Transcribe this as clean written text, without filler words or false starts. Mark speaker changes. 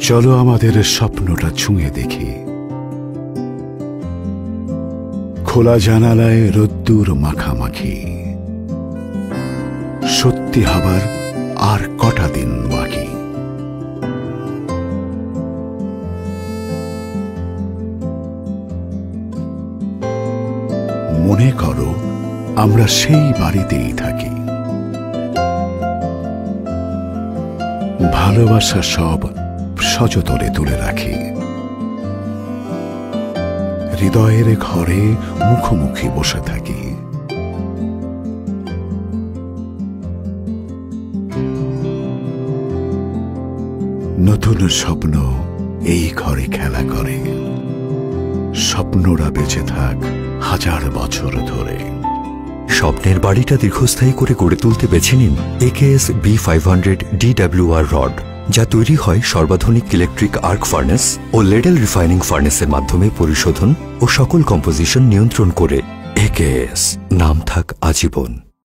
Speaker 1: চলো আমাদের স্বপ্নটা ছুঁয়ে দেখি। খোলা জানালায় রোদ্দুর মাখামাখি, সত্যি হবার আর কটা দিন বাকি। মনে করো আমরা সেই বাড়িতেই থাকি, ভালোবাসা সব সযতনে তুলে রাখি। হৃদয়ের ঘরে মুখোমুখি বসে থাকি। নতুন স্বপ্ন এই ঘরে খেলা করে, স্বপ্নরা বেঁচে থাক হাজার বছর ধরে।
Speaker 2: স্বপ্নের বাড়িটা দীর্ঘস্থায়ী করে গড়ে তুলতে বেছে নিন AKS B500 DWR রড, যা তৈরি হয় সর্বাধুনিক ইলেকট্রিক আর্ক ফার্নেস ও লেডেল রিফাইনিং ফার্নেসের মাধ্যমে পরিশোধন ও সকল কম্পোজিশন নিয়ন্ত্রণ করে। AKS, নাম থাক আজীবন।